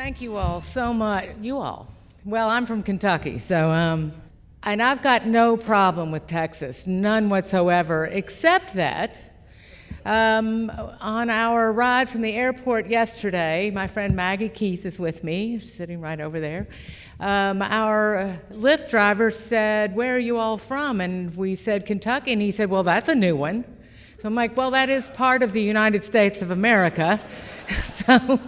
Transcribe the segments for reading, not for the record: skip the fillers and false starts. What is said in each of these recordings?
Thank you all so much. You all. Well, I'm from Kentucky, so, and I've got no problem with Texas, none whatsoever, except that on our ride from the airport yesterday, my friend Maggie Keith is with me, sitting right over there. Our Lyft driver said, "Where are you all from?" And we said, "Kentucky." And he said, "Well, that's a new one." So I'm like, well, that is part of the United States of America. So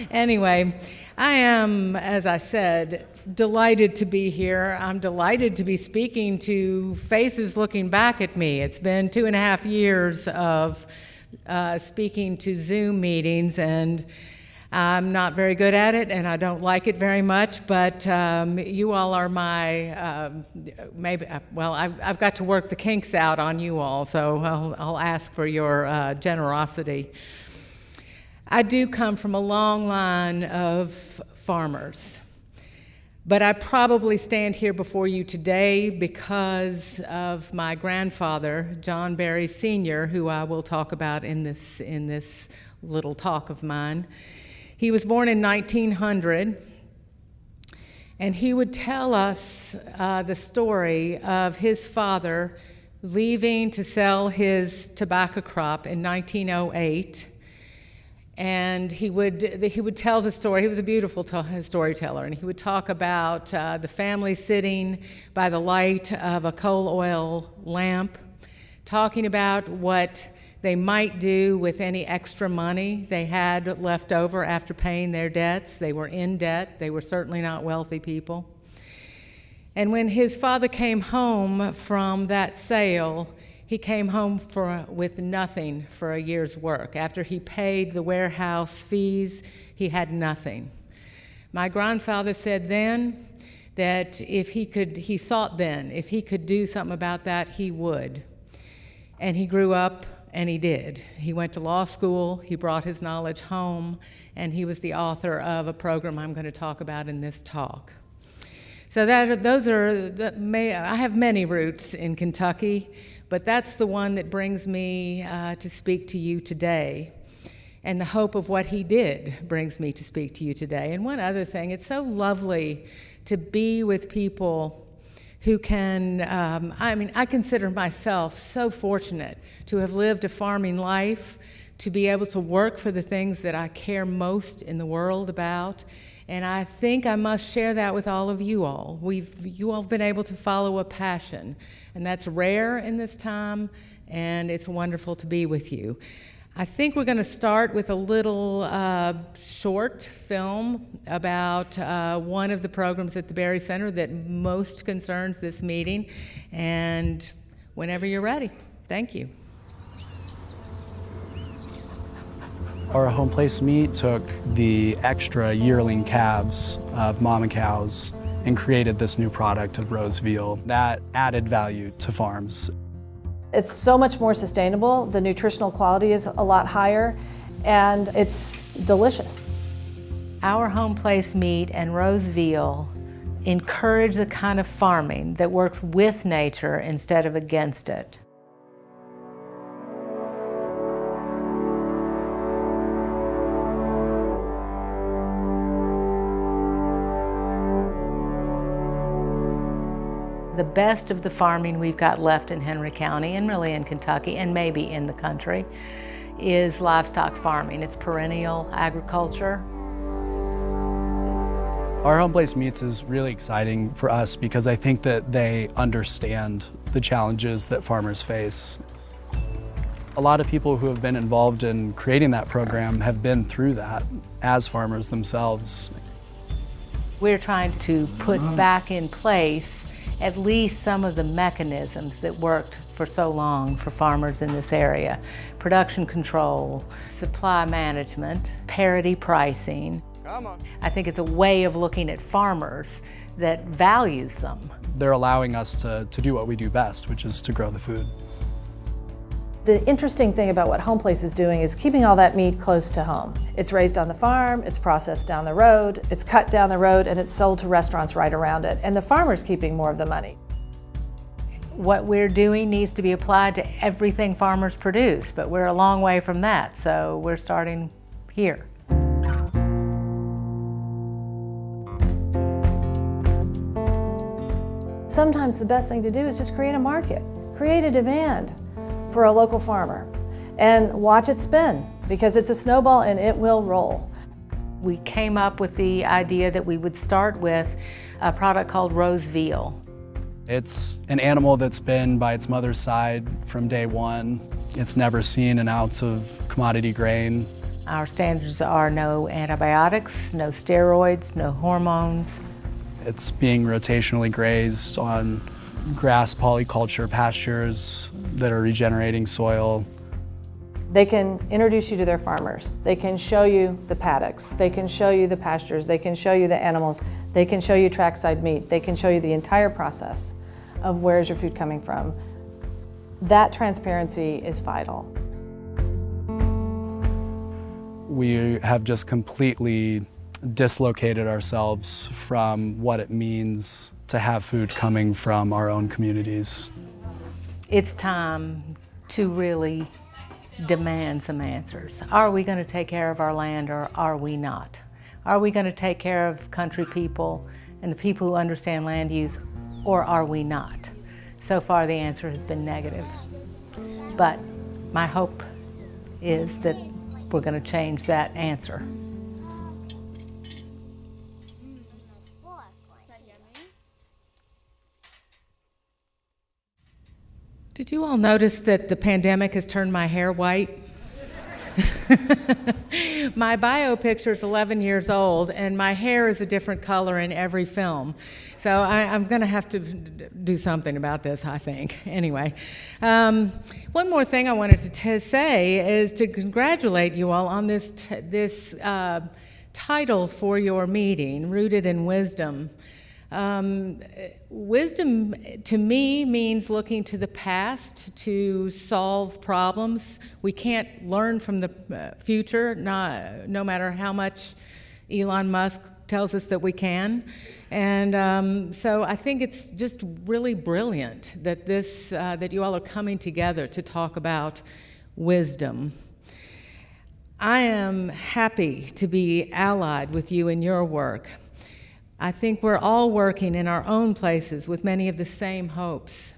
anyway, I am, as I said, delighted to be here. I'm delighted to be speaking to faces looking back at me. It's been 2.5 years of speaking to Zoom meetings, and I'm not very good at it, and I don't like it very much, but you all are my, I've got to work the kinks out on you all, so I'll ask for your generosity. I do come from a long line of farmers, but I probably stand here before you today because of my grandfather, John Berry Sr., who I will talk about in this little talk of mine. He was born in 1900, and he would tell us the story of his father leaving to sell his tobacco crop in 1908. And he would tell the story. He was a beautiful storyteller, and he would talk about the family sitting by the light of a coal oil lamp, talking about what they might do with any extra money they had left over after paying their debts. They were in debt. They were certainly not wealthy people. And when his father came home from that sale, he came home with nothing for a year's work. After he paid the warehouse fees, he had nothing. My grandfather said then that if he could do something about that, he would. And he grew up, and he did. He went to law school, he brought his knowledge home, and he was the author of a program I'm going to talk about in this talk. So I have many roots in Kentucky, but that's the one that brings me to speak to you today. And the hope of what he did brings me to speak to you today. And one other thing, it's so lovely to be with people who can, I consider myself so fortunate to have lived a farming life, to be able to work for the things that I care most in the world about. And I think I must share that with all of you all. You all have been able to follow a passion, and that's rare in this time, and it's wonderful to be with you. I think we're going to start with a little short film about one of the programs at the Berry Center that most concerns this meeting, and whenever you're ready. Thank you. Our home place meat took the extra yearling calves of mama cows and created this new product of rose veal that added value to farms. It's so much more sustainable, the nutritional quality is a lot higher, and it's delicious. Our home place meat and rose veal encourage the kind of farming that works with nature instead of against it. The best of the farming we've got left in Henry County, and really in Kentucky, and maybe in the country, is livestock farming. It's perennial agriculture. Our home place meats is really exciting for us because I think that they understand the challenges that farmers face. A lot of people who have been involved in creating that program have been through that as farmers themselves. We're trying to put back in place at least some of the mechanisms that worked for so long for farmers in this area. Production control, supply management, parity pricing. I think it's a way of looking at farmers that values them. They're allowing us to do what we do best, which is to grow the food. The interesting thing about what Home Place is doing is keeping all that meat close to home. It's raised on the farm, it's processed down the road, it's cut down the road, and it's sold to restaurants right around it. And the farmer's keeping more of the money. What we're doing needs to be applied to everything farmers produce, but we're a long way from that, so we're starting here. Sometimes the best thing to do is just create a market, create a demand for a local farmer, and watch it spin, because it's a snowball and it will roll. We came up with the idea that we would start with a product called rose veal. It's an animal that's been by its mother's side from day one. It's never seen an ounce of commodity grain. Our standards are no antibiotics, no steroids, no hormones. It's being rotationally grazed on grass polyculture pastures that are regenerating soil. They can introduce you to their farmers. They can show you the paddocks. They can show you the pastures. They can show you the animals. They can show you trackside meat. They can show you the entire process of where's your food coming from. That transparency is vital. We have just completely dislocated ourselves from what it means to have food coming from our own communities. It's time to really demand some answers. Are we going to take care of our land, or are we not? Are we going to take care of country people and the people who understand land use, or are we not? So far the answer has been negative. But my hope is that we're going to change that answer. Did you all notice that the pandemic has turned my hair white? My bio picture is 11 years old, and my hair is a different color in every film. So I'm going to have to do something about this, I think. Anyway, one more thing I wanted to say is to congratulate you all on this title for your meeting, Rooted in Wisdom. Wisdom to me means looking to the past to solve problems. We can't learn from the future, no matter how much Elon Musk tells us that we can. And so I think it's just really brilliant that that you all are coming together to talk about wisdom. I am happy to be allied with you in your work. I think we're all working in our own places with many of the same hopes.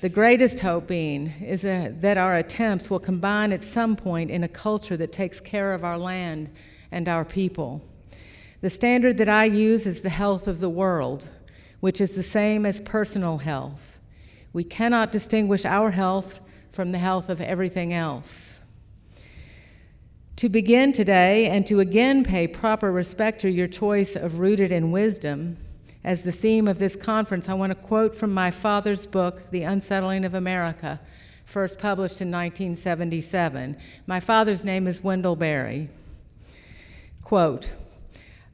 The greatest hope being is that our attempts will combine at some point in a culture that takes care of our land and our people. The standard that I use is the health of the world, which is the same as personal health. We cannot distinguish our health from the health of everything else. To begin today and to again pay proper respect to your choice of Rooted in Wisdom, as the theme of this conference, I want to quote from my father's book, The Unsettling of America, first published in 1977. My father's name is Wendell Berry. Quote,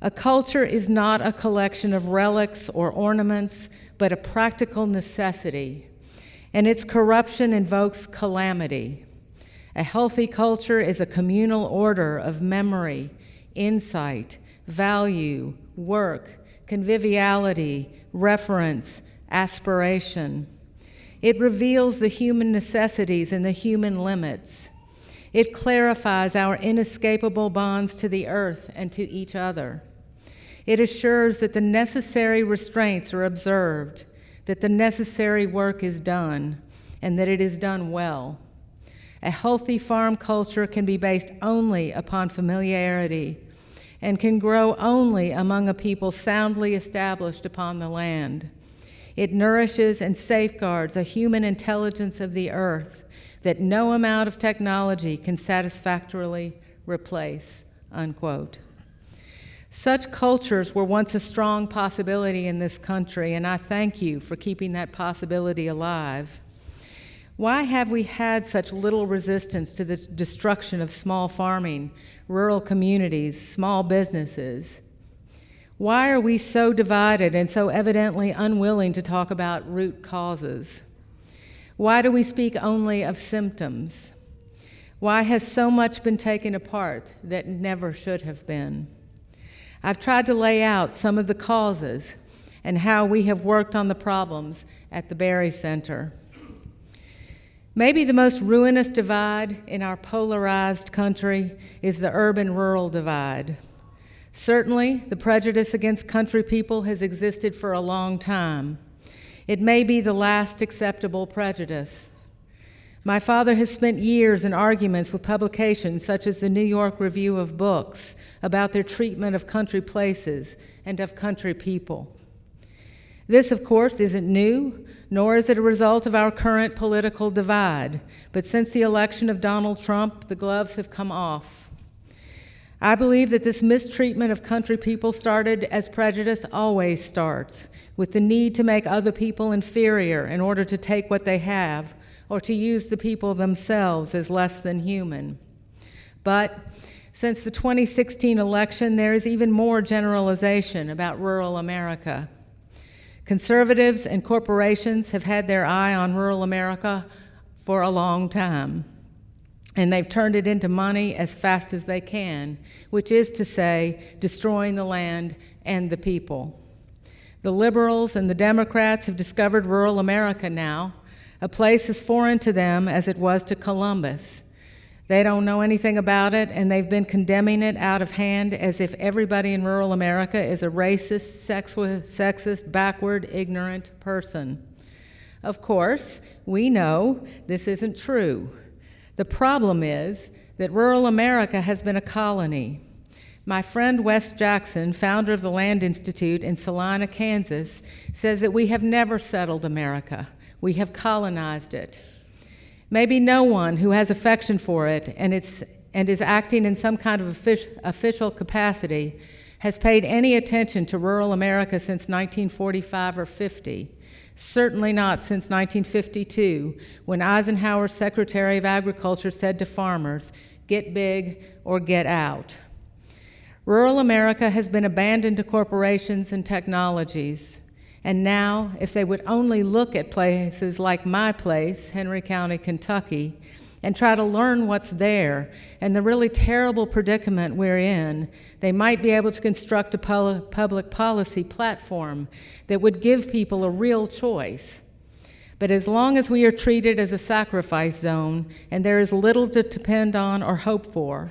"A culture is not a collection of relics or ornaments, but a practical necessity, and its corruption invokes calamity. A healthy culture is a communal order of memory, insight, value, work, conviviality, reference, aspiration. It reveals the human necessities and the human limits. It clarifies our inescapable bonds to the earth and to each other. It assures that the necessary restraints are observed, that the necessary work is done, and that it is done well. A healthy farm culture can be based only upon familiarity and can grow only among a people soundly established upon the land. It nourishes and safeguards a human intelligence of the earth that no amount of technology can satisfactorily replace," unquote. Such cultures were once a strong possibility in this country, and I thank you for keeping that possibility alive. Why have we had such little resistance to the destruction of small farming, rural communities, small businesses? Why are we so divided and so evidently unwilling to talk about root causes? Why do we speak only of symptoms? Why has so much been taken apart that never should have been? I've tried to lay out some of the causes and how we have worked on the problems at the Berry Center. Maybe the most ruinous divide in our polarized country is the urban-rural divide. Certainly, the prejudice against country people has existed for a long time. It may be the last acceptable prejudice. My father has spent years in arguments with publications such as the New York Review of Books about their treatment of country places and of country people. This, of course, isn't new, nor is it a result of our current political divide, but since the election of Donald Trump, the gloves have come off. I believe that this mistreatment of country people started as prejudice always starts, with the need to make other people inferior in order to take what they have, or to use the people themselves as less than human. But since the 2016 election, there is even more generalization about rural America. Conservatives and corporations have had their eye on rural America for a long time, and they've turned it into money as fast as they can, which is to say, destroying the land and the people. The liberals and the Democrats have discovered rural America now, a place as foreign to them as it was to Columbus. They don't know anything about it, and they've been condemning it out of hand as if everybody in rural America is a racist, sexist, backward, ignorant person. Of course, we know this isn't true. The problem is that rural America has been a colony. My friend Wes Jackson, founder of the Land Institute in Salina, Kansas, says that we have never settled America. We have colonized it. Maybe no one who has affection for it and is acting in some kind of official capacity has paid any attention to rural America since 1945 or 50. Certainly not since 1952, when Eisenhower's Secretary of Agriculture said to farmers, "Get big or get out." Rural America has been abandoned to corporations and technologies. And now, if they would only look at places like my place, Henry County, Kentucky, and try to learn what's there and the really terrible predicament we're in, they might be able to construct a public policy platform that would give people a real choice. But as long as we are treated as a sacrifice zone and there is little to depend on or hope for,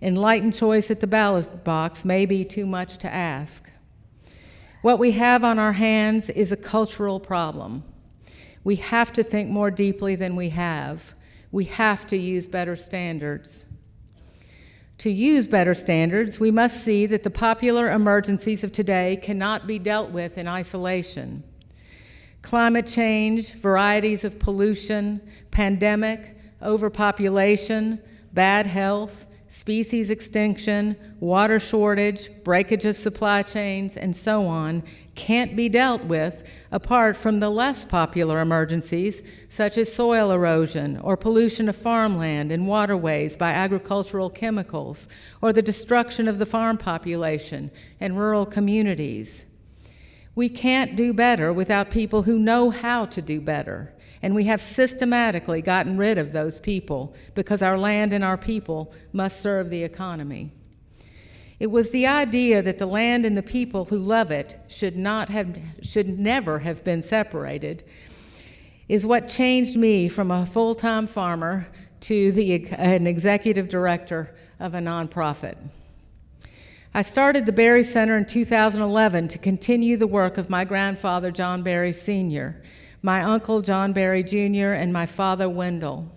enlightened choice at the ballot box may be too much to ask. What we have on our hands is a cultural problem. We have to think more deeply than we have. We have to use better standards. To use better standards, we must see that the popular emergencies of today cannot be dealt with in isolation. Climate change, varieties of pollution, pandemic, overpopulation, bad health, species extinction, water shortage, breakage of supply chains, and so on, can't be dealt with apart from the less popular emergencies, such as soil erosion or pollution of farmland and waterways by agricultural chemicals, or the destruction of the farm population and rural communities. We can't do better without people who know how to do better. And we have systematically gotten rid of those people because our land and our people must serve the economy. It was the idea that the land and the people who love it should never have been separated is what changed me from a full-time farmer to an executive director of a nonprofit. I started the Berry Center in 2011 to continue the work of my grandfather, John Berry Sr., my uncle, John Berry Jr., and my father, Wendell.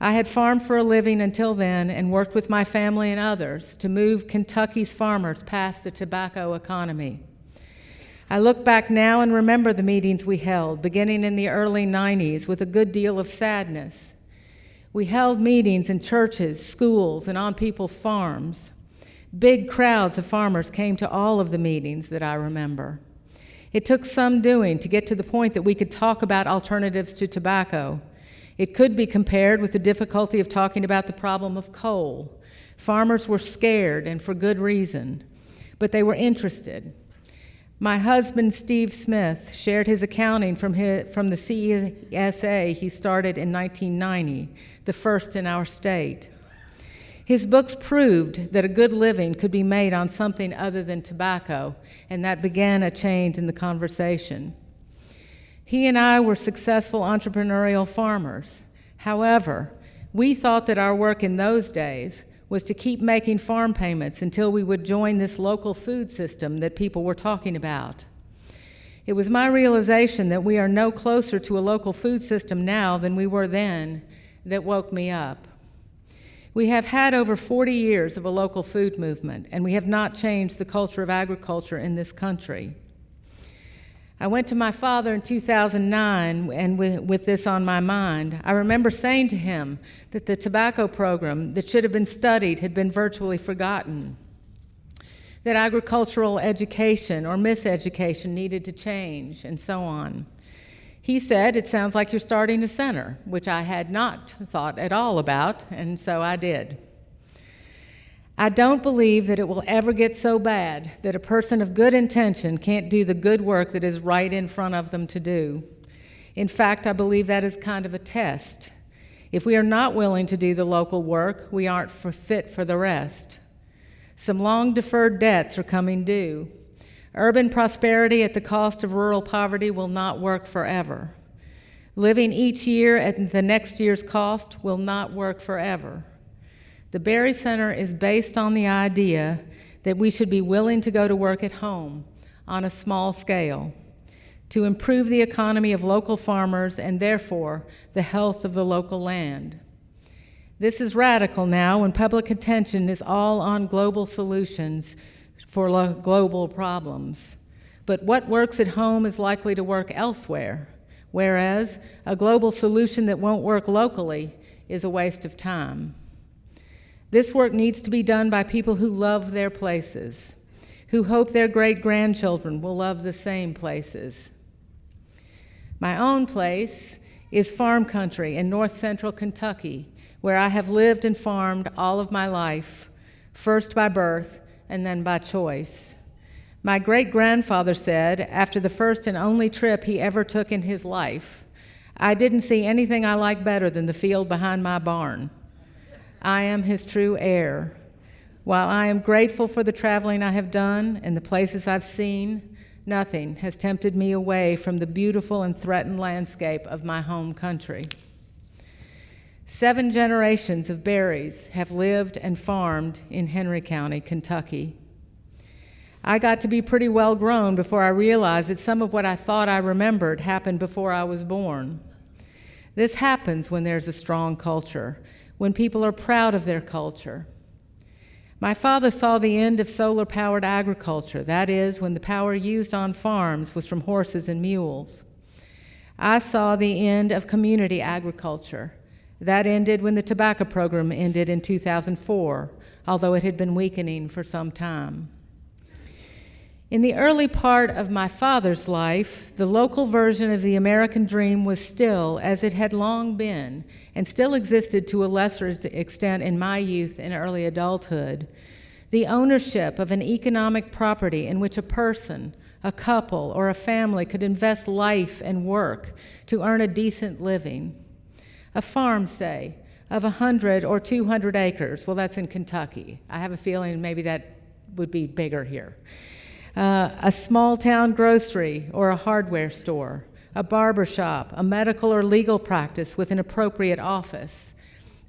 I had farmed for a living until then and worked with my family and others to move Kentucky's farmers past the tobacco economy. I look back now and remember the meetings we held, beginning in the early 90s, with a good deal of sadness. We held meetings in churches, schools, and on people's farms. Big crowds of farmers came to all of the meetings that I remember. It took some doing to get to the point that we could talk about alternatives to tobacco. It could be compared with the difficulty of talking about the problem of coal. Farmers were scared, and for good reason, but they were interested. My husband, Steve Smith, shared his accounting from the CESA he started in 1990, the first in our state. His books proved that a good living could be made on something other than tobacco, and that began a change in the conversation. He and I were successful entrepreneurial farmers. However, we thought that our work in those days was to keep making farm payments until we would join this local food system that people were talking about. It was my realization that we are no closer to a local food system now than we were then that woke me up. We have had over 40 years of a local food movement, and we have not changed the culture of agriculture in this country. I went to my father in 2009, and with this on my mind, I remember saying to him that the tobacco program that should have been studied had been virtually forgotten, that agricultural education or miseducation needed to change, and so on. He said, "It sounds like you're starting a center," which I had not thought at all about, and so I did. I don't believe that it will ever get so bad that a person of good intention can't do the good work that is right in front of them to do. In fact, I believe that is kind of a test. If we are not willing to do the local work, we aren't fit for the rest. Some long-deferred debts are coming due. Urban prosperity at the cost of rural poverty will not work forever. Living each year at the next year's cost will not work forever. The Berry Center is based on the idea that we should be willing to go to work at home on a small scale to improve the economy of local farmers and therefore the health of the local land. This is radical now when public attention is all on global solutions for global problems. But what works at home is likely to work elsewhere, whereas a global solution that won't work locally is a waste of time. This work needs to be done by people who love their places, who hope their great-grandchildren will love the same places. My own place is farm country in north-central Kentucky, where I have lived and farmed all of my life, first by birth and then by choice. My great-grandfather said, after the first and only trip he ever took in his life, "I didn't see anything I like better than the field behind my barn." I am his true heir. While I am grateful for the traveling I have done and the places I've seen, nothing has tempted me away from the beautiful and threatened landscape of my home country. 7 generations of Berries have lived and farmed in Henry County, Kentucky. I got to be pretty well grown before I realized that some of what I thought I remembered happened before I was born. This happens when there's a strong culture, when people are proud of their culture. My father saw the end of solar-powered agriculture, that is, when the power used on farms was from horses and mules. I saw the end of community agriculture. That ended when the tobacco program ended in 2004, although it had been weakening for some time. In the early part of my father's life, the local version of the American dream was still, as it had long been, and still existed to a lesser extent in my youth and early adulthood, the ownership of an economic property in which a person, a couple, or a family could invest life and work to earn a decent living. A farm, say, of 100 or 200 acres. Well, that's in Kentucky. I have a feeling maybe that would be bigger here. A small town grocery or a hardware store, a barber shop, a medical or legal practice with an appropriate office,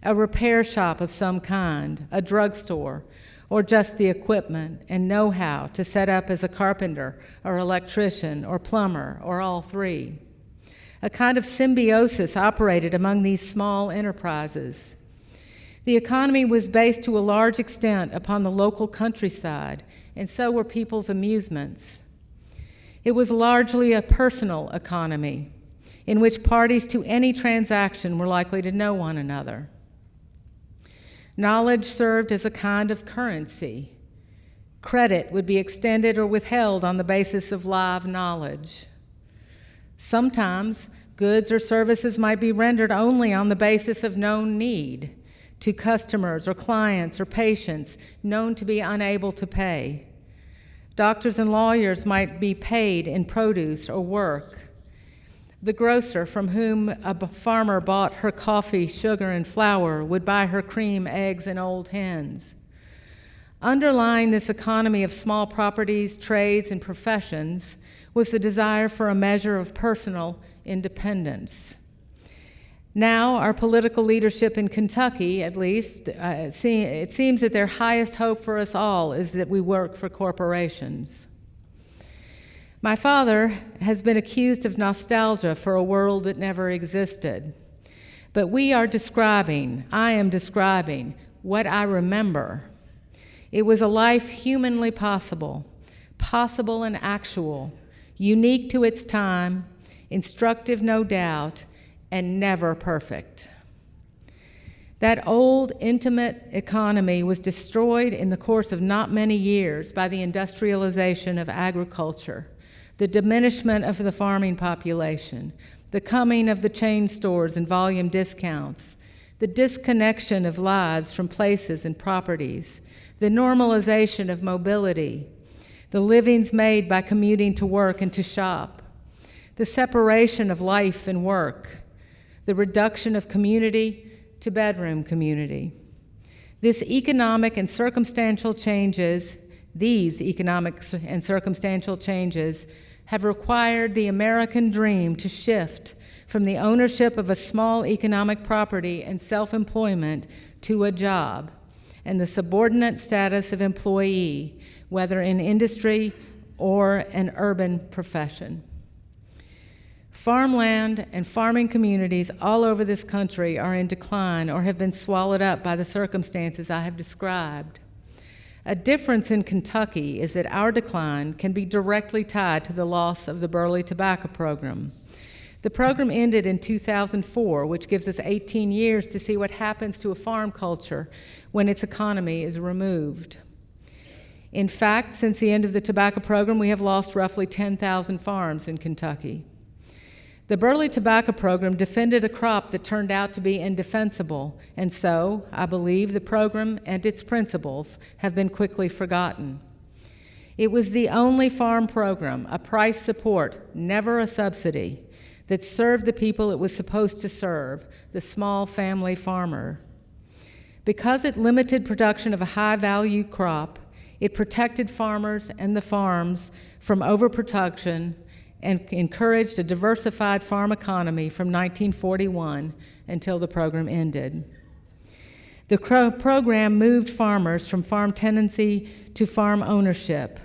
a repair shop of some kind, a drugstore, or just the equipment and know-how to set up as a carpenter or electrician or plumber or all three. A kind of symbiosis operated among these small enterprises. The economy was based to a large extent upon the local countryside, and so were people's amusements. It was largely a personal economy, in which parties to any transaction were likely to know one another. Knowledge served as a kind of currency. Credit would be extended or withheld on the basis of live knowledge. Sometimes, goods or services might be rendered only on the basis of known need to customers or clients or patients known to be unable to pay. Doctors and lawyers might be paid in produce or work. The grocer from whom a farmer bought her coffee, sugar, and flour would buy her cream, eggs, and old hens. Underlying this economy of small properties, trades, and professions was the desire for a measure of personal independence. Now, our political leadership in Kentucky, at least, it seems that their highest hope for us all is that we work for corporations. My father has been accused of nostalgia for a world that never existed. But I am describing what I remember. It was a life humanly possible and actual, unique to its time, instructive no doubt, and never perfect. That old, intimate economy was destroyed in the course of not many years by the industrialization of agriculture, the diminishment of the farming population, the coming of the chain stores and volume discounts, the disconnection of lives from places and properties, the normalization of mobility, the livings made by commuting to work and to shop, the separation of life and work, the reduction of community to bedroom community. These economic and circumstantial changes have required the American dream to shift from the ownership of a small economic property and self-employment to a job and the subordinate status of employee, whether in industry or an urban profession. Farmland and farming communities all over this country are in decline or have been swallowed up by the circumstances I have described. A difference in Kentucky is that our decline can be directly tied to the loss of the Burley Tobacco Program. The program ended in 2004, which gives us 18 years to see what happens to a farm culture when its economy is removed. In fact, since the end of the tobacco program, we have lost roughly 10,000 farms in Kentucky. The Burley Tobacco Program defended a crop that turned out to be indefensible, and so I believe the program and its principles have been quickly forgotten. It was the only farm program, a price support, never a subsidy, that served the people it was supposed to serve, the small family farmer. Because it limited production of a high-value crop, it protected farmers and the farms from overproduction and encouraged a diversified farm economy from 1941 until the program ended. The program moved farmers from farm tenancy to farm ownership.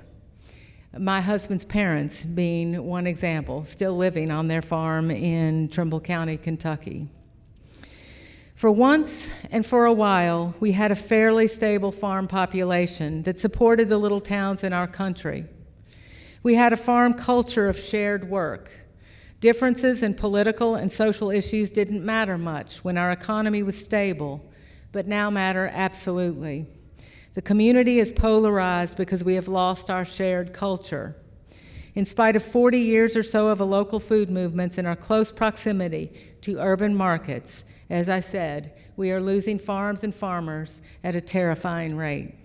My husband's parents being one example, still living on their farm in Trimble County, Kentucky. For once and for a while, we had a fairly stable farm population that supported the little towns in our country. We had a farm culture of shared work. Differences in political and social issues didn't matter much when our economy was stable, but now matter absolutely. The community is polarized because we have lost our shared culture. In spite of 40 years or so of a local food movements and our close proximity to urban markets, as I said, we are losing farms and farmers at a terrifying rate.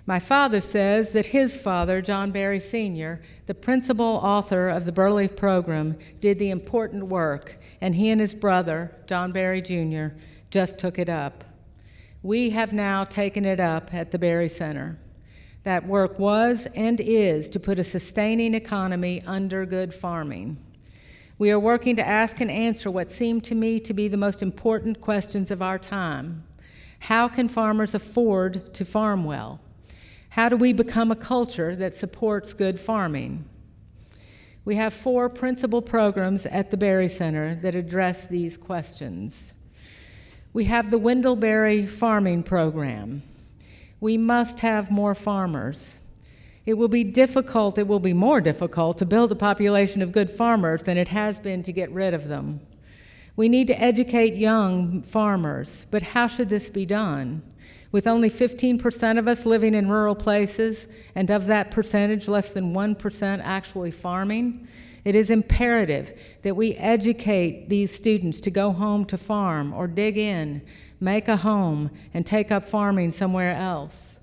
My father says that his father, John Berry Sr., the principal author of the Burley program, did the important work, and he and his brother, John Berry Jr., just took it up. We have now taken it up at the Berry Center. That work was and is to put a sustaining economy under good farming. We are working to ask and answer what seem to me to be the most important questions of our time. How can farmers afford to farm well? How do we become a culture that supports good farming? We have 4 principal programs at the Berry Center that address these questions. We have the Wendell-Berry Farming Program. We must have more farmers. It will be more difficult to build a population of good farmers than it has been to get rid of them. We need to educate young farmers, but how should this be done? With only 15% of us living in rural places, and of that percentage, less than 1% actually farming, it is imperative that we educate these students to go home to farm or dig in, make a home, and take up farming somewhere else.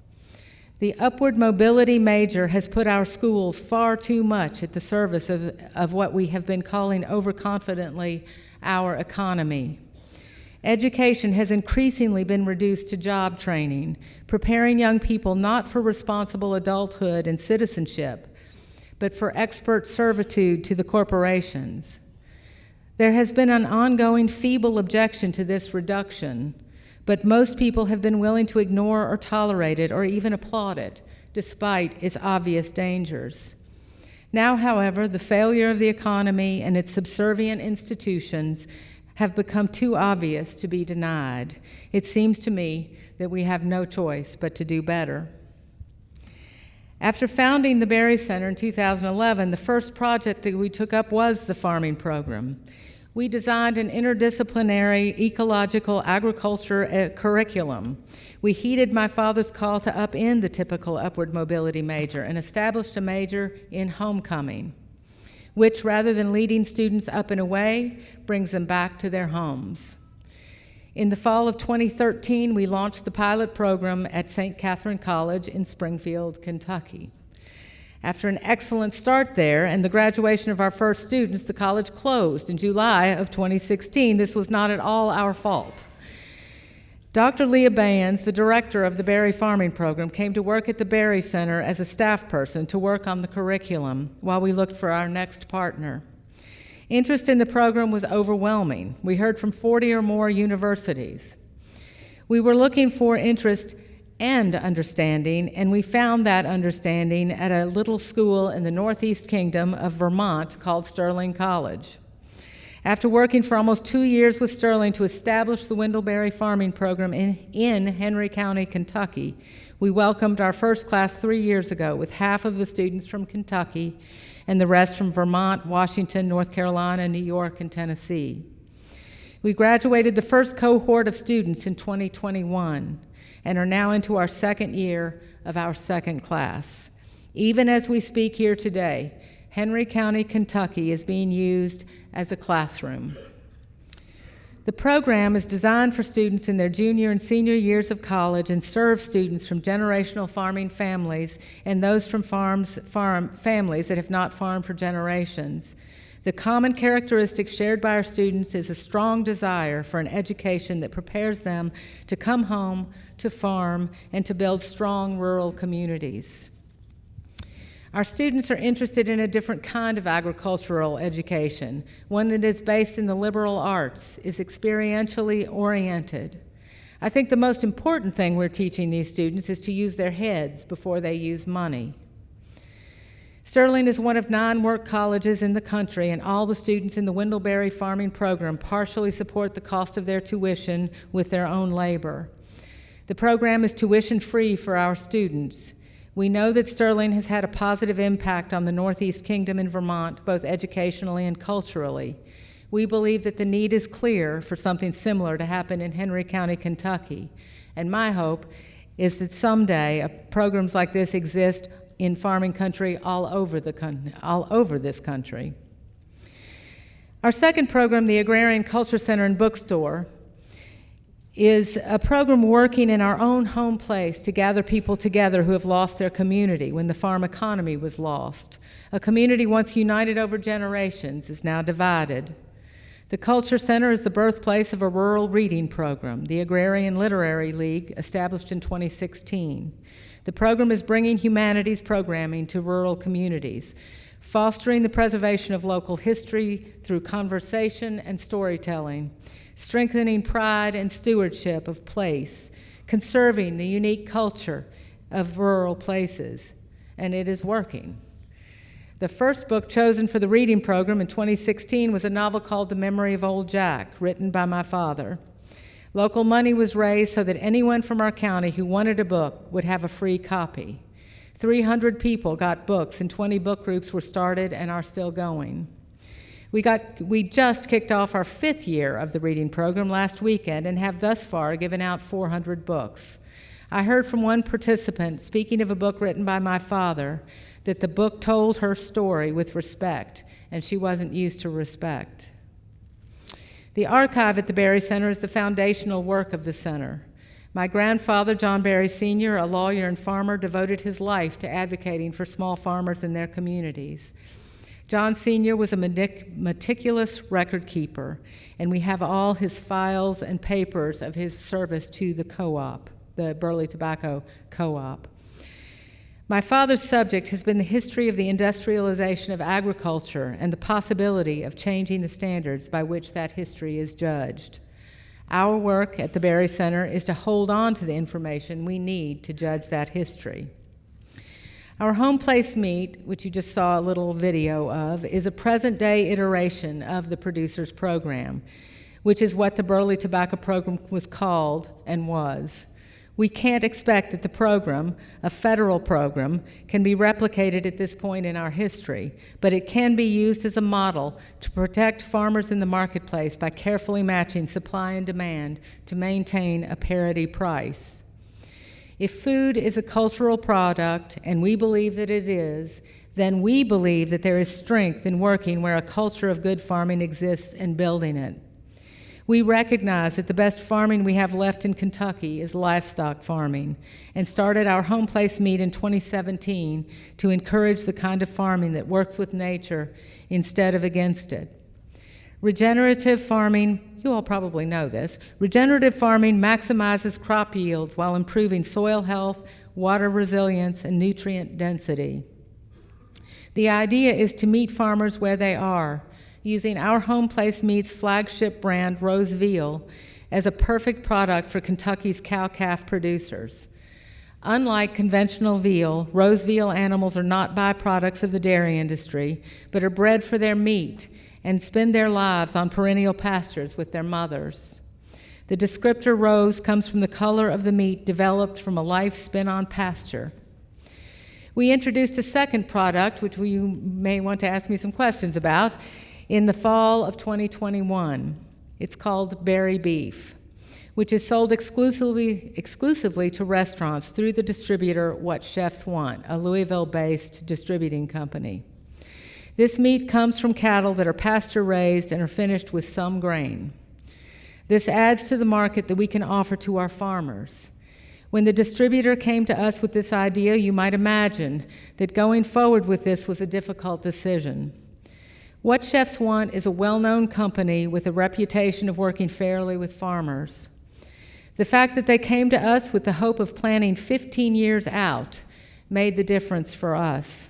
The upward mobility major has put our schools far too much at the service of what we have been calling overconfidently our economy. Education has increasingly been reduced to job training, preparing young people not for responsible adulthood and citizenship, but for expert servitude to the corporations. There has been an ongoing feeble objection to this reduction, but most people have been willing to ignore or tolerate it or even applaud it, despite its obvious dangers. Now, however, the failure of the economy and its subservient institutions have become too obvious to be denied. It seems to me that we have no choice but to do better. After founding the Berry Center in 2011, the first project that we took up was the farming program. We designed an interdisciplinary ecological agriculture curriculum. We heeded my father's call to upend the typical upward mobility major and established a major in homecoming, which, rather than leading students up and away, brings them back to their homes. In the fall of 2013, we launched the pilot program at St. Catherine College in Springfield, Kentucky. After an excellent start there and the graduation of our first students, the college closed in July of 2016. This was not at all our fault. Dr. Leah Bands, the director of the Berry Farming Program, came to work at the Berry Center as a staff person to work on the curriculum while we looked for our next partner. Interest in the program was overwhelming. We heard from 40 or more universities. We were looking for interest and understanding, and we found that understanding at a little school in the Northeast Kingdom of Vermont called Sterling College. After working for almost 2 years with Sterling to establish the Wendell-Berry Farming Program in Henry County, Kentucky, we welcomed our first class 3 years ago, with half of the students from Kentucky and the rest from Vermont, Washington, North Carolina, New York, and Tennessee. We graduated the first cohort of students in 2021 and are now into our second year of our second class. Even as we speak here today, Henry County, Kentucky is being used as a classroom. The program is designed for students in their junior and senior years of college and serves students from generational farming families and those from farm families that have not farmed for generations. The common characteristic shared by our students is a strong desire for an education that prepares them to come home, to farm, and to build strong rural communities. Our students are interested in a different kind of agricultural education, one that is based in the liberal arts, is experientially oriented. I think the most important thing we're teaching these students is to use their heads before they use money. Sterling is one of 9 work colleges in the country, and all the students in the Wendell-Berry Farming Program partially support the cost of their tuition with their own labor. The program is tuition-free for our students. We know that Sterling has had a positive impact on the Northeast Kingdom and Vermont, both educationally and culturally. We believe that the need is clear for something similar to happen in Henry County, Kentucky, and my hope is that someday programs like this exist in farming country all over this country. Our second program, the Agrarian Culture Center and Bookstore, is a program working in our own home place to gather people together who have lost their community when the farm economy was lost. A community once united over generations is now divided. The Culture Center is the birthplace of a rural reading program, the Agrarian Literary League, established in 2016. The program is bringing humanities programming to rural communities, fostering the preservation of local history through conversation and storytelling, strengthening pride and stewardship of place, conserving the unique culture of rural places, and it is working. The first book chosen for the reading program in 2016 was a novel called The Memory of Old Jack, written by my father. Local money was raised so that anyone from our county who wanted a book would have a free copy. 300 people got books and 20 book groups were started and are still going. We just kicked off our 5th year of the reading program last weekend and have thus far given out 400 books. I heard from one participant, speaking of a book written by my father, that the book told her story with respect, and she wasn't used to respect. The archive at the Berry Center is the foundational work of the center. My grandfather, John Berry Sr., a lawyer and farmer, devoted his life to advocating for small farmers in their communities. John Sr. was a meticulous record keeper, and we have all his files and papers of his service to the co-op, the Burley Tobacco Co-op. My father's subject has been the history of the industrialization of agriculture and the possibility of changing the standards by which that history is judged. Our work at the Berry Center is to hold on to the information we need to judge that history. Our home place meat, which you just saw a little video of, is a present-day iteration of the producer's program, which is what the Burley Tobacco Program was called and was. We can't expect that the program, a federal program, can be replicated at this point in our history, but it can be used as a model to protect farmers in the marketplace by carefully matching supply and demand to maintain a parity price. If food is a cultural product, and we believe that it is, then we believe that there is strength in working where a culture of good farming exists and building it. We recognize that the best farming we have left in Kentucky is livestock farming, and started our home place meet in 2017 to encourage the kind of farming that works with nature instead of against it. Regenerative farming, you all probably know this, regenerative farming maximizes crop yields while improving soil health, water resilience, and nutrient density. The idea is to meet farmers where they are, using our home place meat's flagship brand, Rose Veal, as a perfect product for Kentucky's cow-calf producers. Unlike conventional veal, Rose Veal animals are not byproducts of the dairy industry, but are bred for their meat and spend their lives on perennial pastures with their mothers. The descriptor rose comes from the color of the meat developed from a life spent on pasture. We introduced a second product, which you may want to ask me some questions about, in the fall of 2021. It's called Berry Beef, which is sold exclusively to restaurants through the distributor What Chefs Want, a Louisville-based distributing company. This meat comes from cattle that are pasture-raised and are finished with some grain. This adds to the market that we can offer to our farmers. When the distributor came to us with this idea, you might imagine that going forward with this was a difficult decision. What Chefs Want is a well-known company with a reputation of working fairly with farmers. The fact that they came to us with the hope of planning 15 years out made the difference for us.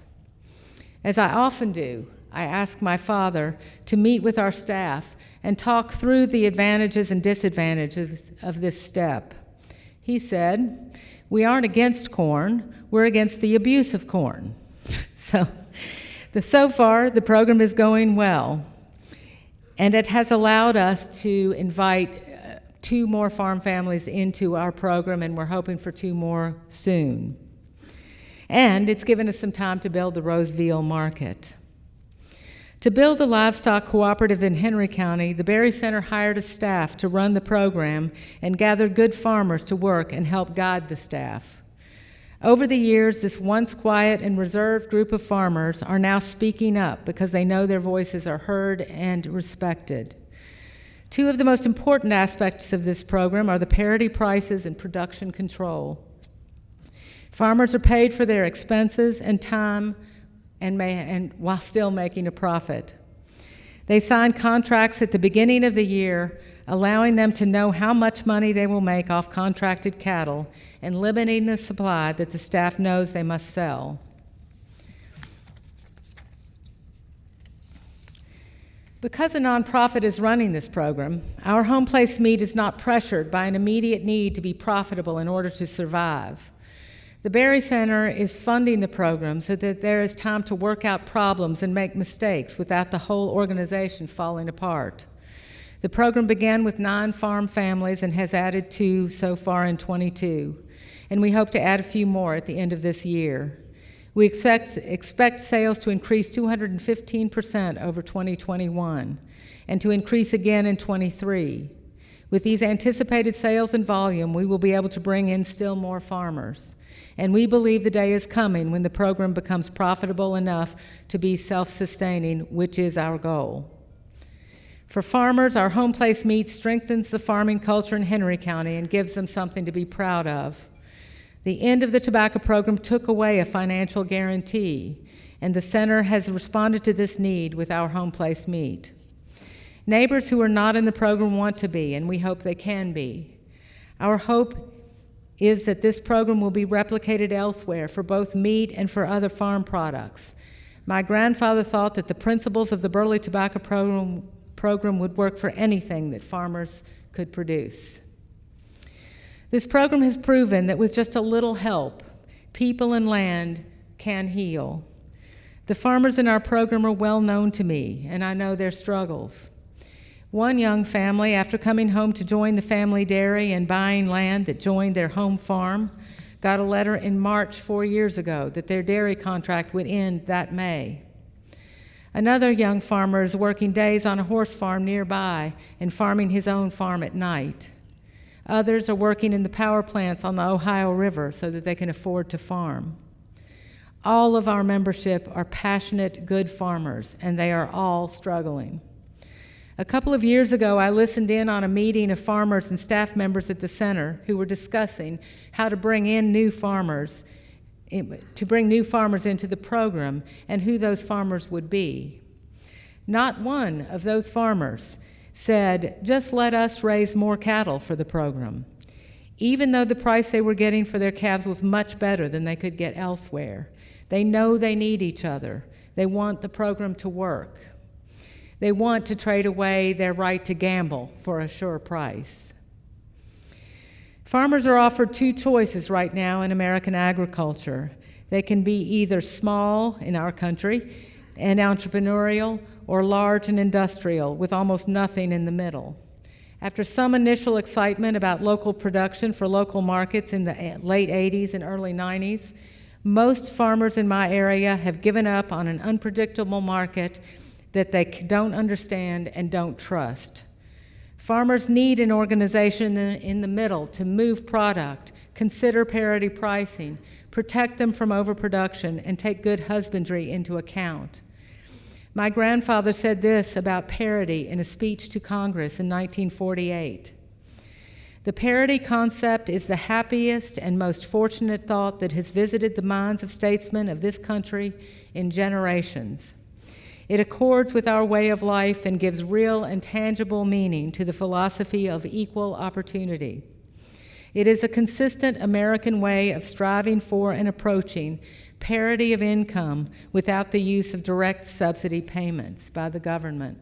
As I often do, I ask my father to meet with our staff and talk through the advantages and disadvantages of this step. He said, "We aren't against corn, we're against the abuse of corn." So far, the program is going well, and it has allowed us to invite 2 more farm families into our program, and we're hoping for 2 more soon. And it's given us some time to build the Rose Veal market. To build a livestock cooperative in Henry County, the Berry Center hired a staff to run the program and gathered good farmers to work and help guide the staff. Over the years, this once quiet and reserved group of farmers are now speaking up because they know their voices are heard and respected. 2 of the most important aspects of this program are the parity prices and production control. Farmers are paid for their expenses and time and while still making a profit. They sign contracts at the beginning of the year, allowing them to know how much money they will make off contracted cattle and limiting the supply that the staff knows they must sell. Because a nonprofit is running this program, our home place meat is not pressured by an immediate need to be profitable in order to survive. The Berry Center is funding the program so that there is time to work out problems and make mistakes without the whole organization falling apart. The program began with 9 farm families and has added 2 so far in 22, and we hope to add a few more at the end of this year. We expect sales to increase 215% over 2021 and to increase again in 23. With these anticipated sales and volume, we will be able to bring in still more farmers. And we believe the day is coming when the program becomes profitable enough to be self-sustaining, which is our goal. For farmers, our home place meat strengthens the farming culture in Henry County and gives them something to be proud of. The end of the tobacco program took away a financial guarantee, and the center has responded to this need with our home place meat. Neighbors who are not in the program want to be, and we hope they can be. Our hope is that this program will be replicated elsewhere for both meat and for other farm products. My grandfather thought that the principles of the Burley Tobacco program would work for anything that farmers could produce. This program has proven that with just a little help, people and land can heal. The farmers in our program are well known to me, and I know their struggles. One young family, after coming home to join the family dairy and buying land that joined their home farm, got a letter in March 4 years ago that their dairy contract would end that May. Another young farmer is working days on a horse farm nearby and farming his own farm at night. Others are working in the power plants on the Ohio River so that they can afford to farm. All of our membership are passionate, good farmers, and they are all struggling. A couple of years ago, I listened in on a meeting of farmers and staff members at the center who were discussing how to bring in new farmers, into the program and who those farmers would be. Not one of those farmers said, just let us raise more cattle for the program, even though the price they were getting for their calves was much better than they could get elsewhere. They know they need each other. They want the program to work. They want to trade away their right to gamble for a sure price. Farmers are offered two choices right now in American agriculture. They can be either small in our country and entrepreneurial, or large and industrial with almost nothing in the middle. After some initial excitement about local production for local markets in the late 80s and early 90s, most farmers in my area have given up on an unpredictable market that they don't understand and don't trust. Farmers need an organization in the middle to move product, consider parity pricing, protect them from overproduction, and take good husbandry into account. My grandfather said this about parity in a speech to Congress in 1948. The parity concept is the happiest and most fortunate thought that has visited the minds of statesmen of this country in generations. It accords with our way of life and gives real and tangible meaning to the philosophy of equal opportunity. It is a consistent American way of striving for and approaching parity of income without the use of direct subsidy payments by the government.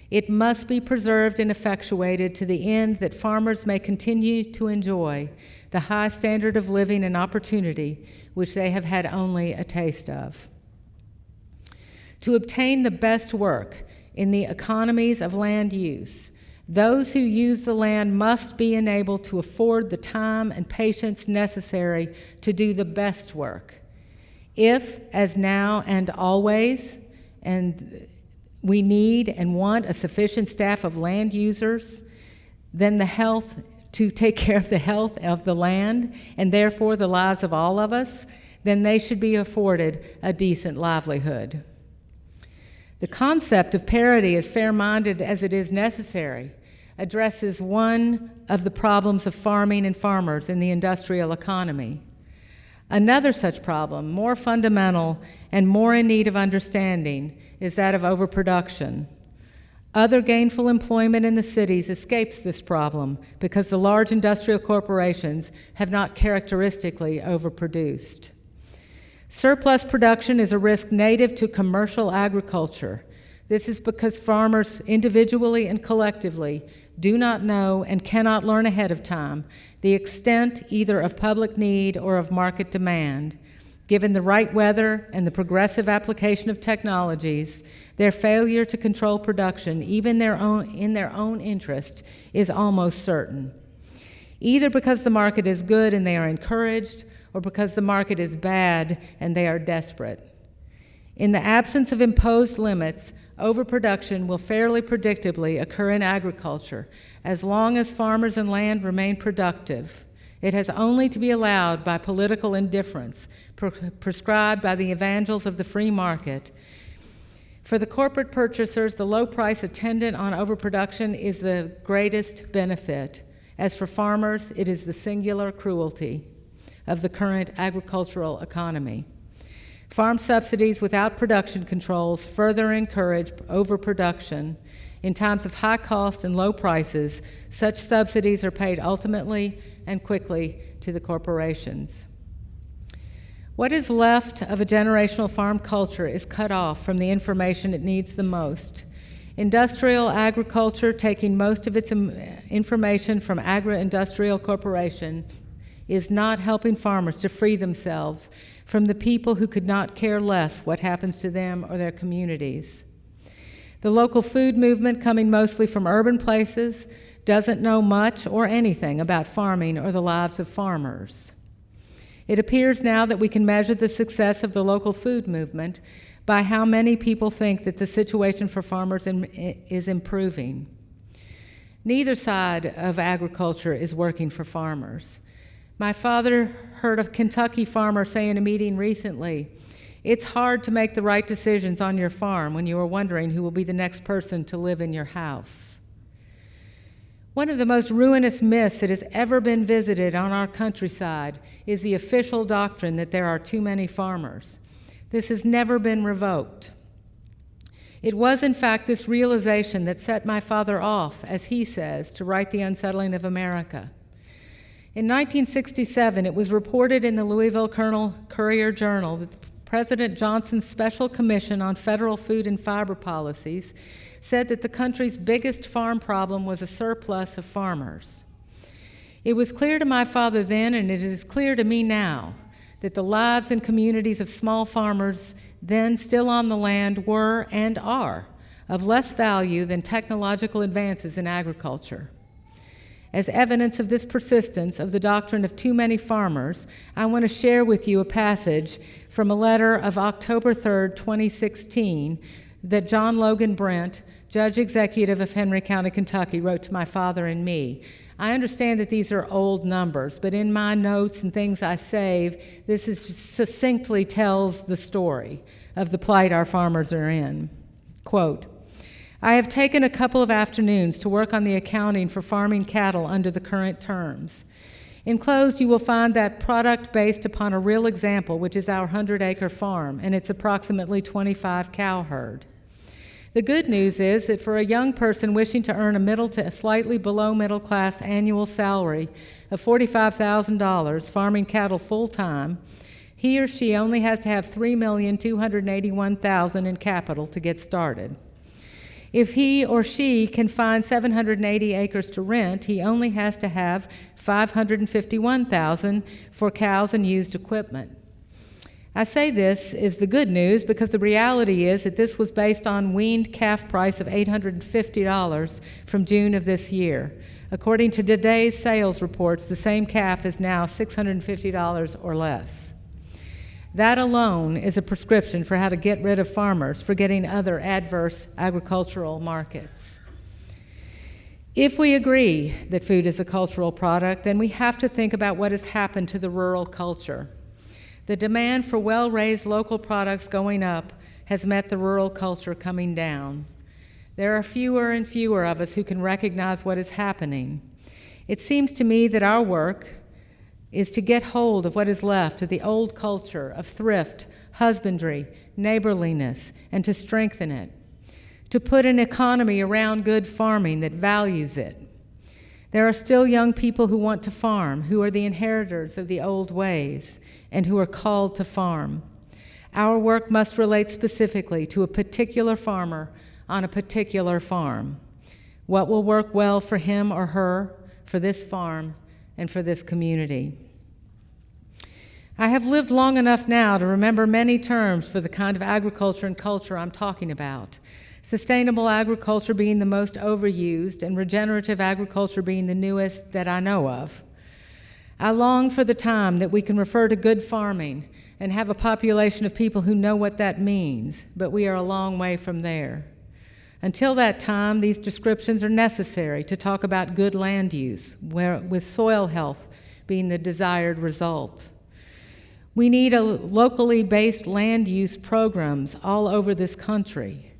It must be preserved and effectuated to the end that farmers may continue to enjoy the high standard of living and opportunity which they have had only a taste of. To obtain the best work in the economies of land use, those who use the land must be enabled to afford the time and patience necessary to do the best work. If, as now and always, and we need and want a sufficient staff of land users, then to take care of the health of the land and therefore the lives of all of us, then they should be afforded a decent livelihood. The concept of parity, as fair-minded as it is necessary, addresses one of the problems of farming and farmers in the industrial economy. Another such problem, more fundamental and more in need of understanding, is that of overproduction. Other gainful employment in the cities escapes this problem because the large industrial corporations have not characteristically overproduced. Surplus production is a risk native to commercial agriculture. This is because farmers individually and collectively do not know and cannot learn ahead of time the extent either of public need or of market demand. Given the right weather and the progressive application of technologies, their failure to control production, even in their own interest, is almost certain. Either because the market is good and they are encouraged, or because the market is bad and they are desperate. In the absence of imposed limits, overproduction will fairly predictably occur in agriculture as long as farmers and land remain productive. It has only to be allowed by political indifference, prescribed by the evangels of the free market. For the corporate purchasers, the low price attendant on overproduction is the greatest benefit. As for farmers, it is the singular cruelty of the current agricultural economy. Farm subsidies without production controls further encourage overproduction. In times of high cost and low prices, such subsidies are paid ultimately and quickly to the corporations. What is left of a generational farm culture is cut off from the information it needs the most. Industrial agriculture, taking most of its information from agri-industrial corporations, is not helping farmers to free themselves from the people who could not care less what happens to them or their communities. The local food movement, coming mostly from urban places, doesn't know much or anything about farming or the lives of farmers. It appears now that we can measure the success of the local food movement by how many people think that the situation for farmers is improving. Neither side of agriculture is working for farmers. My father heard a Kentucky farmer say in a meeting recently, "It's hard to make the right decisions on your farm when you are wondering who will be the next person to live in your house." One of the most ruinous myths that has ever been visited on our countryside is the official doctrine that there are too many farmers. This has never been revoked. It was, in fact, this realization that set my father off, as he says, to write The Unsettling of America. In 1967, it was reported in the Louisville Courier-Journal that President Johnson's Special Commission on Federal Food and Fiber Policies said that the country's biggest farm problem was a surplus of farmers. It was clear to my father then, and it is clear to me now, that the lives and communities of small farmers then still on the land were and are of less value than technological advances in agriculture. As evidence of this persistence of the doctrine of too many farmers, I want to share with you a passage from a letter of October 3rd, 2016, that John Logan Brent, Judge Executive of Henry County, Kentucky, wrote to my father and me. I understand that these are old numbers, but in my notes and things I save, this is succinctly tells the story of the plight our farmers are in. Quote, "I have taken a couple of afternoons to work on the accounting for farming cattle under the current terms. Enclosed, you will find that product based upon a real example, which is our 100-acre farm and its approximately 25 cow herd. The good news is that for a young person wishing to earn a middle to slightly below middle class annual salary of $45,000 farming cattle full-time, he or she only has to have $3,281,000 in capital to get started. If he or she can find 780 acres to rent, he only has to have $551,000 for cows and used equipment. I say this is the good news because the reality is that this was based on weaned calf price of $850 from June of this year. According to today's sales reports, the same calf is now $650 or less. That alone is a prescription for how to get rid of farmers forgetting other adverse agricultural markets. If we agree that food is a cultural product, then we have to think about what has happened to the rural culture. The demand for well-raised local products going up has met the rural culture coming down. There are fewer and fewer of us who can recognize what is happening. It seems to me that our work is to get hold of what is left of the old culture of thrift, husbandry, neighborliness, and to strengthen it, to put an economy around good farming that values it. There are still young people who want to farm, who are the inheritors of the old ways, and who are called to farm. Our work must relate specifically to a particular farmer on a particular farm. What will work well for him or her, for this farm, and for this community. I have lived long enough now to remember many terms for the kind of agriculture and culture I'm talking about. Sustainable agriculture being the most overused and regenerative agriculture being the newest that I know of. I long for the time that we can refer to good farming and have a population of people who know what that means, but we are a long way from there. Until that time, these descriptions are necessary to talk about good land use, with soil health being the desired result. We need a locally based land use programs all over this country.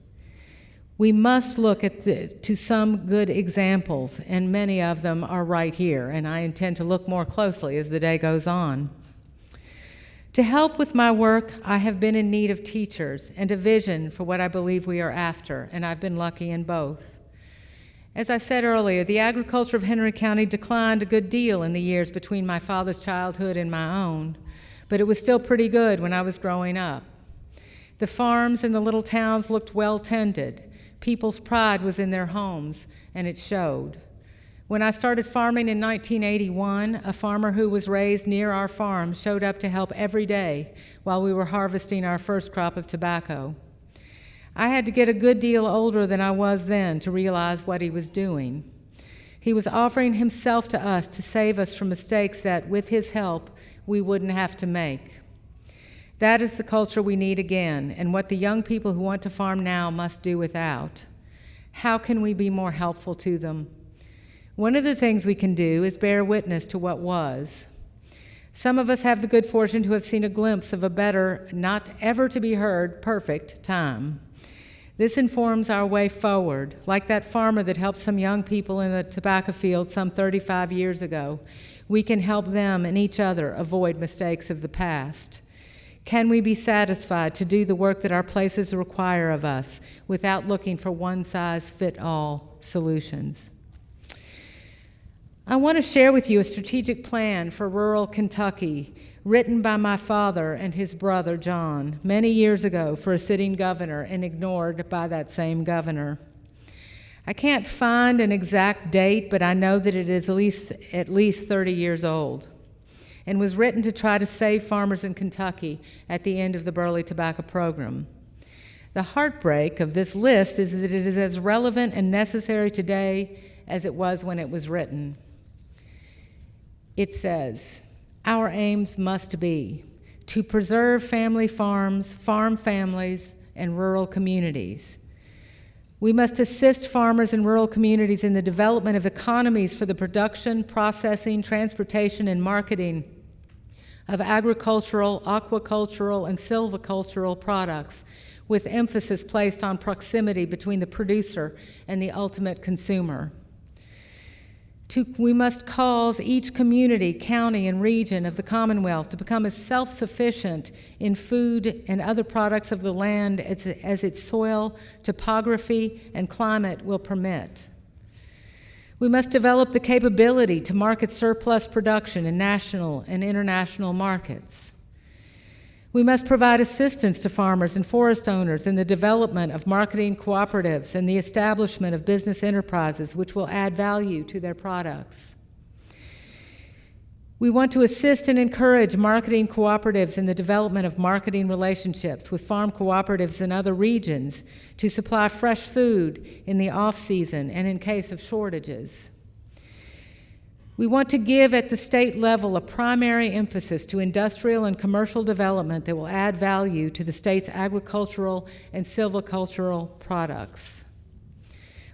We must look to some good examples, and many of them are right here, and I intend to look more closely as the day goes on. To help with my work, I have been in need of teachers and a vision for what I believe we are after, and I've been lucky in both. As I said earlier, the agriculture of Henry County declined a good deal in the years between my father's childhood and my own, but it was still pretty good when I was growing up. The farms in the little towns looked well tended. People's pride was in their homes, and it showed. When I started farming in 1981, a farmer who was raised near our farm showed up to help every day while we were harvesting our first crop of tobacco. I had to get a good deal older than I was then to realize what he was doing. He was offering himself to us to save us from mistakes that, with his help, we wouldn't have to make. That is the culture we need again, and what the young people who want to farm now must do without. How can we be more helpful to them? One of the things we can do is bear witness to what was. Some of us have the good fortune to have seen a glimpse of a better, not ever to be heard, perfect time. This informs our way forward, like that farmer that helped some young people in the tobacco field some 35 years ago. We can help them and each other avoid mistakes of the past. Can we be satisfied to do the work that our places require of us without looking for one-size-fit-all solutions? I want to share with you a strategic plan for rural Kentucky written by my father and his brother John many years ago for a sitting governor and ignored by that same governor. I can't find an exact date, but I know that it is at least 30 years old and was written to try to save farmers in Kentucky at the end of the Burley Tobacco Program. The heartbreak of this list is that it is as relevant and necessary today as it was when it was written. It says, our aims must be to preserve family farms, farm families, and rural communities. We must assist farmers in rural communities in the development of economies for the production, processing, transportation, and marketing of agricultural, aquacultural, and silvicultural products, with emphasis placed on proximity between the producer and the ultimate consumer. We must cause each community, county, and region of the Commonwealth to become as self-sufficient in food and other products of the land as its soil, topography, and climate will permit. We must develop the capability to market surplus production in national and international markets. We must provide assistance to farmers and forest owners in the development of marketing cooperatives and the establishment of business enterprises which will add value to their products. We want to assist and encourage marketing cooperatives in the development of marketing relationships with farm cooperatives in other regions to supply fresh food in the off-season and in case of shortages. We want to give at the state level a primary emphasis to industrial and commercial development that will add value to the state's agricultural and silvicultural products.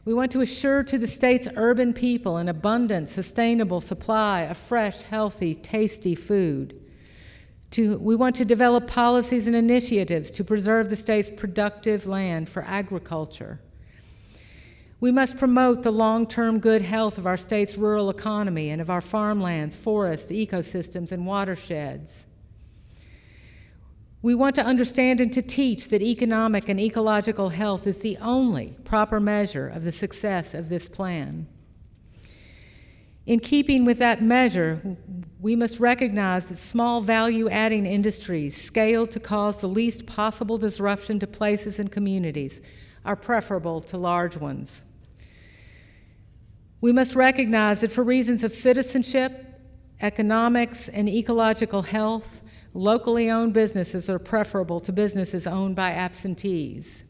We want to assure to the state's urban people an abundant, sustainable supply of fresh, healthy, tasty food. We want to develop policies and initiatives to preserve the state's productive land for agriculture. We must promote the long-term good health of our state's rural economy and of our farmlands, forests, ecosystems, and watersheds. We want to understand and to teach that economic and ecological health is the only proper measure of the success of this plan. In keeping with that measure, we must recognize that small value-adding industries scaled to cause the least possible disruption to places and communities are preferable to large ones. We must recognize that for reasons of citizenship, economics, and ecological health, locally owned businesses are preferable to businesses owned by absentees.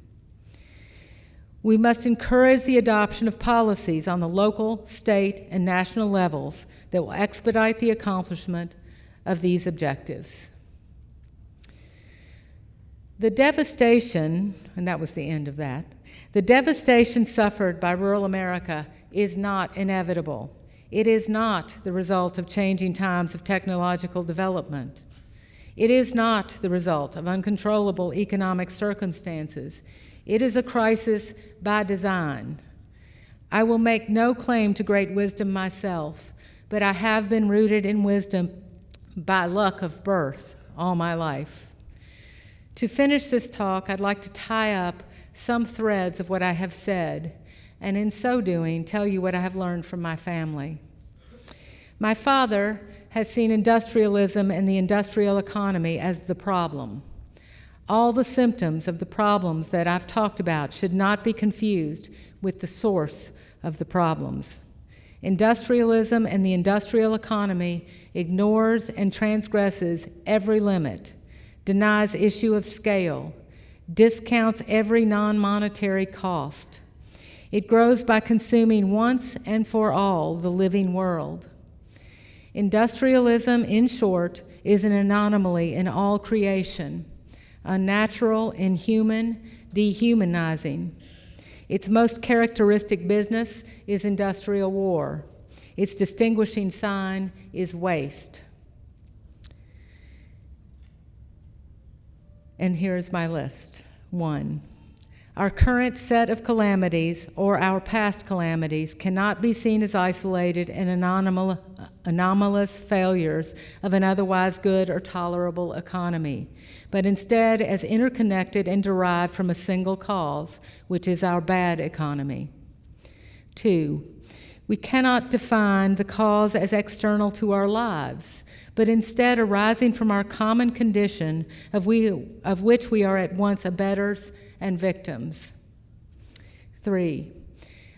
We must encourage the adoption of policies on the local, state, and national levels that will expedite the accomplishment of these objectives. The devastation, and that was the end of that, the devastation suffered by rural America is not inevitable. It is not the result of changing times of technological development. It is not the result of uncontrollable economic circumstances. It is a crisis by design. I will make no claim to great wisdom myself, but I have been rooted in wisdom by luck of birth all my life. To finish this talk, I'd like to tie up some threads of what I have said, and in so doing, tell you what I have learned from my family. My father has seen industrialism and the industrial economy as the problem. All the symptoms of the problems that I've talked about should not be confused with the source of the problems. Industrialism and the industrial economy ignores and transgresses every limit, denies issue of scale, discounts every non-monetary cost. It grows by consuming once and for all the living world. Industrialism, in short, is an anomaly in all creation, unnatural, inhuman, dehumanizing. Its most characteristic business is industrial war. Its distinguishing sign is waste. And here's my list. 1, our current set of calamities or our past calamities cannot be seen as isolated and anomalous failures of an otherwise good or tolerable economy, but instead as interconnected and derived from a single cause, which is our bad economy. 2, we cannot define the cause as external to our lives, but instead arising from our common condition of which we are at once abettors and victims. 3,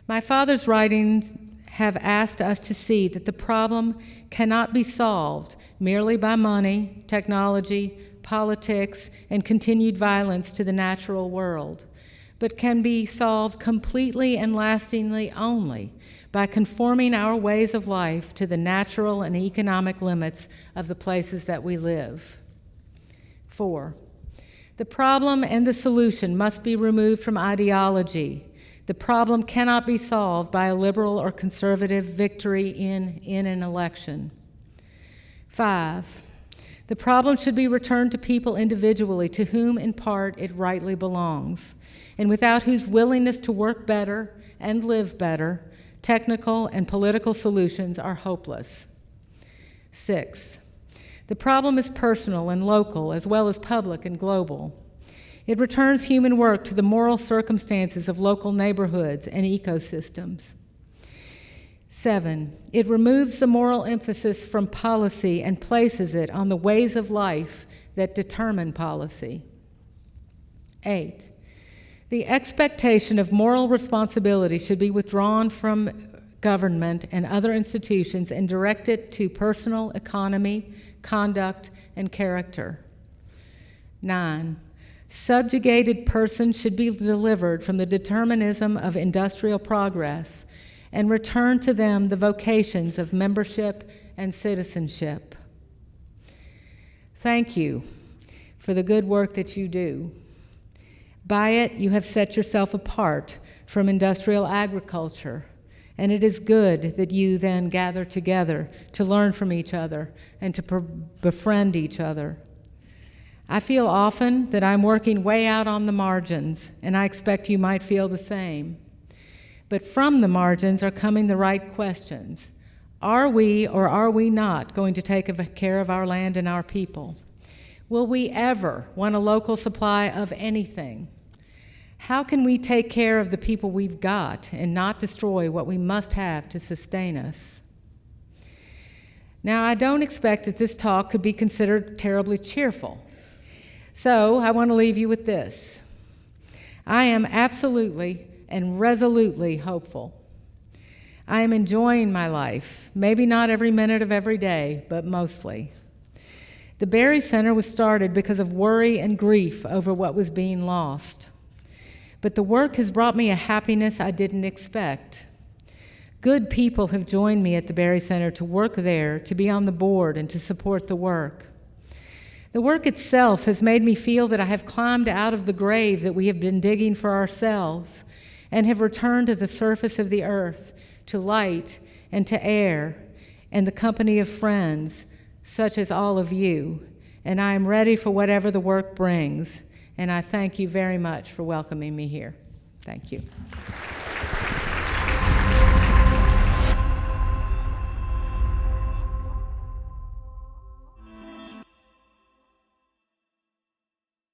my father's writings have asked us to see that the problem cannot be solved merely by money, technology, politics, and continued violence to the natural world, but can be solved completely and lastingly only by conforming our ways of life to the natural and economic limits of the places that we live. 4, the problem and the solution must be removed from ideology. The problem cannot be solved by a liberal or conservative victory in an election. 5, the problem should be returned to people individually, to whom in part it rightly belongs, and without whose willingness to work better and live better, technical and political solutions are hopeless. 6, the problem is personal and local, as well as public and global. It returns human work to the moral circumstances of local neighborhoods and ecosystems. 7, it removes the moral emphasis from policy and places it on the ways of life that determine policy. 8, the expectation of moral responsibility should be withdrawn from government and other institutions and directed to personal economy, conduct, and character. 9, subjugated persons should be delivered from the determinism of industrial progress and return to them the vocations of membership and citizenship. Thank you for the good work that you do. By it, you have set yourself apart from industrial agriculture, and it is good that you then gather together to learn from each other and to befriend each other. I feel often that I'm working way out on the margins, and I expect you might feel the same. But from the margins are coming the right questions. Are we or are we not going to take care of our land and our people? Will we ever want a local supply of anything? How can we take care of the people we've got and not destroy what we must have to sustain us? Now, I don't expect that this talk could be considered terribly cheerful. So I want to leave you with this. I am absolutely and resolutely hopeful. I am enjoying my life, maybe not every minute of every day, but mostly. The Berry Center was started because of worry and grief over what was being lost. But the work has brought me a happiness I didn't expect. Good people have joined me at the Berry Center to work there, to be on the board, and to support the work. The work itself has made me feel that I have climbed out of the grave that we have been digging for ourselves and have returned to the surface of the earth, to light and to air and the company of friends, such as all of you. And I am ready for whatever the work brings. And I thank you very much for welcoming me here. Thank you.